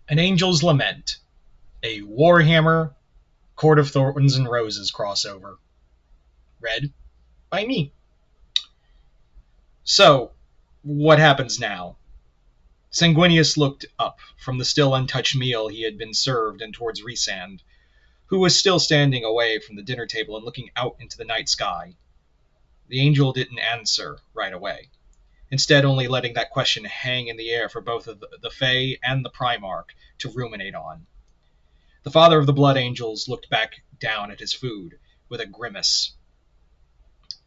An Angel's Lament, a Warhammer Court of Thorns and Roses crossover. Read by me. So, what happens now? Sanguinius looked up from the still untouched meal he had been served and towards Rhysand, who was still standing away from the dinner table and looking out into the night sky. The angel didn't answer right away, instead only letting that question hang in the air for both the Fae and the Primarch to ruminate on. The father of the Blood Angels looked back down at his food with a grimace.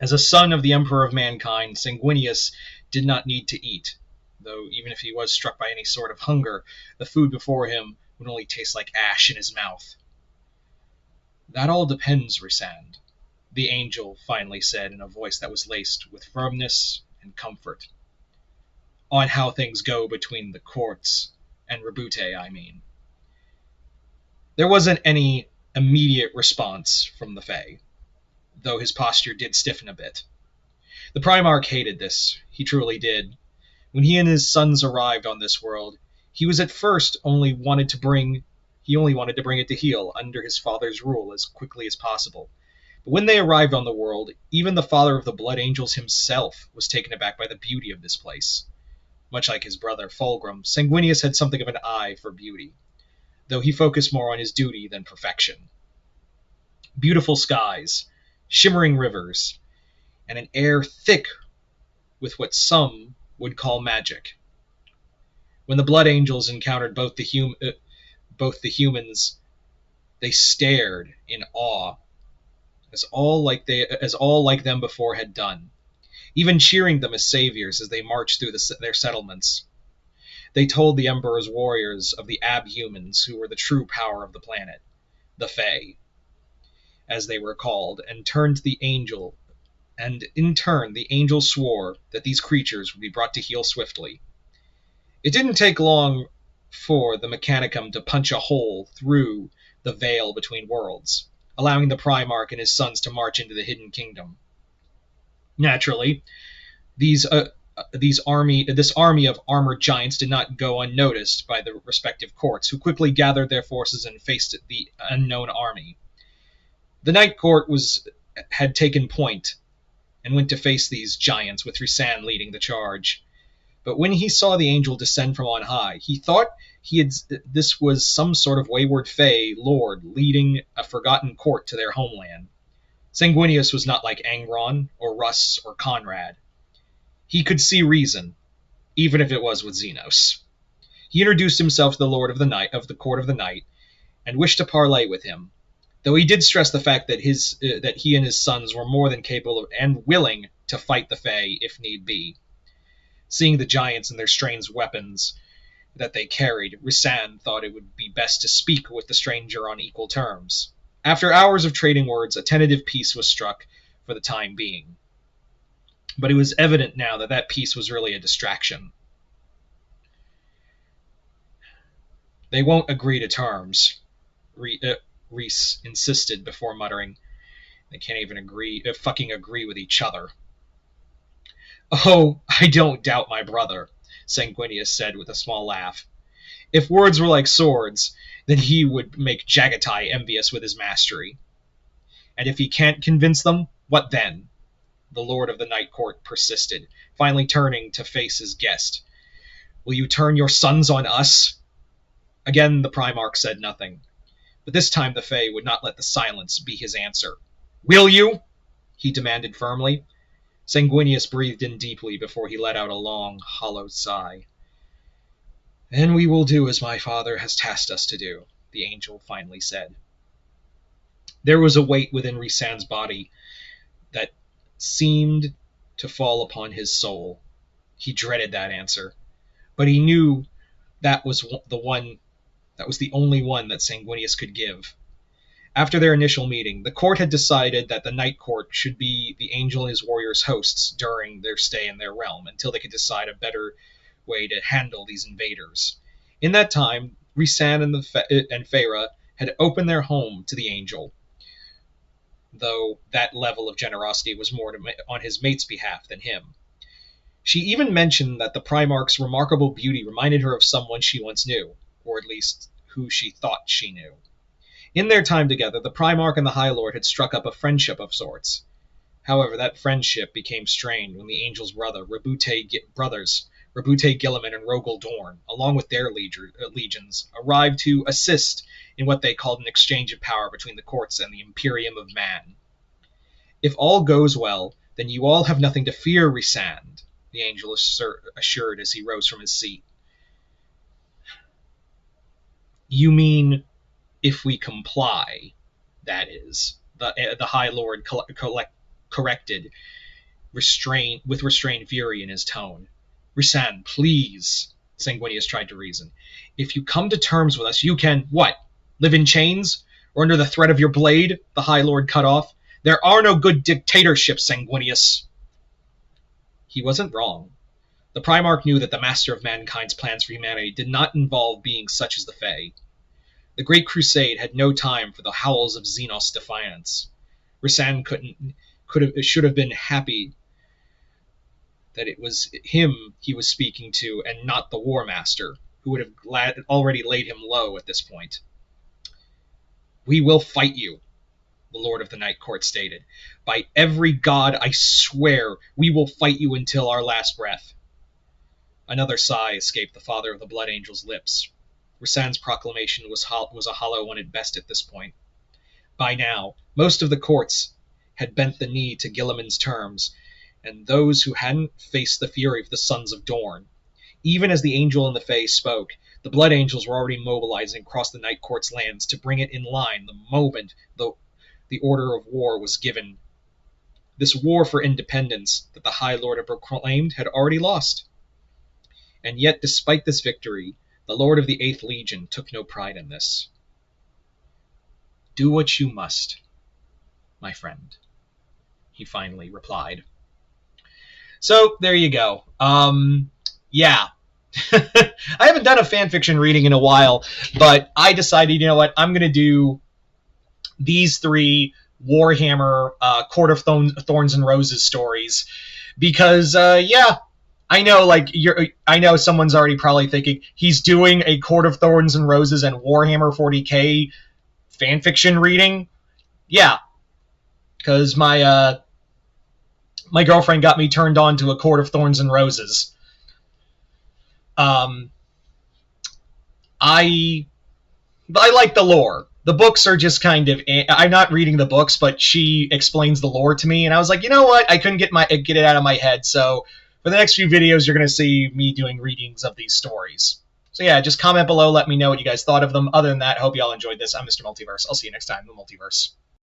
As a son of the Emperor of Mankind, Sanguinius did not need to eat, though even if he was struck by any sort of hunger, the food before him would only taste like ash in his mouth. "That all depends, Rhysand," the angel finally said in a voice that was laced with firmness and comfort. "On how things go between the courts and Rebute, I mean." There wasn't any immediate response from the Fae, though his posture did stiffen a bit. The Primarch hated this, he truly did. When he and his sons arrived on this world, he was at first only wanted to bring it to heel under his father's rule as quickly as possible. But when they arrived on the world, even the father of the Blood Angels himself was taken aback by the beauty of this place. Much like his brother Fulgrim, Sanguinius had something of an eye for beauty, though he focused more on his duty than perfection. Beautiful skies, shimmering rivers, and an air thick with what some would call magic. When the Blood Angels encountered both the humans, they stared in awe, as all like them before had done, even cheering them as saviors as they marched through their settlements. They told the Emperor's warriors of the Abhumans, who were the true power of the planet, the Fae, as they were called, and in turn the angel swore that these creatures would be brought to heel swiftly. It didn't take long for the Mechanicum to punch a hole through the veil between worlds, allowing the Primarch and his sons to march into the Hidden Kingdom. Naturally, this army of armored giants did not go unnoticed by the respective courts, who quickly gathered their forces and faced the unknown army. The Night Court had taken point and went to face these giants, with Rhysand leading the charge. But when he saw the angel descend from on high, he thought this was some sort of wayward Fae lord leading a forgotten court to their homeland. Sanguinius was not like Angron, or Russ, or Conrad. He could see reason, even if it was with Xenos. He introduced himself to the Lord of the Court of the Night, and wished to parley with him, though he did stress the fact that he and his sons were more than capable of and willing to fight the Fae if need be. Seeing the giants and their strange weapons that they carried, Rhysand thought it would be best to speak with the stranger on equal terms. After hours of trading words, a tentative peace was struck for the time being. But it was evident now that peace was really a distraction. "They won't agree to terms," Rhys insisted before muttering, "They can't even fucking agree with each other." "Oh, I don't doubt my brother," Sanguinius said with a small laugh. "If words were like swords, then he would make Jagatai envious with his mastery. And if he can't convince them, what then?" The Lord of the Night Court persisted, finally turning to face his guest. "Will you turn your sons on us?" Again the Primarch said nothing, but this time the Fae would not let the silence be his answer. "Will you?" he demanded firmly. Sanguinius breathed in deeply before he let out a long, hollow sigh. "Then we will do as my father has tasked us to do," the angel finally said. There was a weight within Rhysand's body that seemed to fall upon his soul. He dreaded that answer, but he knew that was the only one that Sanguinius could give. After their initial meeting, the court had decided that the Night Court should be the angel and his warriors' hosts during their stay in their realm, until they could decide a better way to handle these invaders. In that time, Rhysand and Feyre had opened their home to the angel, though that level of generosity was more on his mate's behalf than him. She even mentioned that the Primarch's remarkable beauty reminded her of someone she once knew, or at least who she thought she knew. In their time together, the Primarch and the High Lord had struck up a friendship of sorts. However, that friendship became strained when the Angel's brothers, Rabute Gilliman and Rogel Dorn, along with their legions, arrived to assist in what they called an exchange of power between the courts and the Imperium of Man. If all goes well, then you all have nothing to fear, Rhysand, the Angel assured as he rose from his seat. You mean, if we comply, that is, the High Lord corrected, with restrained fury in his tone. Rhysand, please, Sanguinius tried to reason. If you come to terms with us, you can, what, live in chains? Or under the threat of your blade? The High Lord cut off. There are no good dictatorships, Sanguinius. He wasn't wrong. The Primarch knew that the Master of Mankind's plans for humanity did not involve beings such as the Fae. The Great Crusade had no time for the howls of Xenos defiance. Rhysand should have been happy that it was him he was speaking to and not the War Master, who would have already laid him low at this point. We will fight you, the Lord of the Night Court stated. By every god, I swear, we will fight you until our last breath. Another sigh escaped the Father of the Blood Angel's lips. Rhysand's proclamation was a hollow one at best at this point. By now, most of the courts had bent the knee to Gilliman's terms, and those who hadn't faced the fury of the Sons of Dorn. Even as the Angel and the Fae spoke, the Blood Angels were already mobilizing across the Night Court's lands to bring it in line the moment the order of war was given. This war for independence that the High Lord had proclaimed had already lost. And yet, despite this victory, the Lord of the 8th Legion took no pride in this. Do what you must, my friend, he finally replied. So, there you go. Yeah. I haven't done a fanfiction reading in a while, but I decided, you know what, I'm going to do these 3 Warhammer Court of Thorns and Roses stories because, yeah, I know someone's already probably thinking he's doing a Court of Thorns and Roses and Warhammer 40k fanfiction reading. Yeah, because my girlfriend got me turned on to a Court of Thorns and Roses. I like the lore. The books are just kind of... I'm not reading the books, but she explains the lore to me, and I was like, you know what? I couldn't get it out of my head, so for the next few videos, you're going to see me doing readings of these stories. So yeah, just comment below, let me know what you guys thought of them. Other than that, I hope you all enjoyed this. I'm Mr. Multiverse. I'll see you next time in the Multiverse.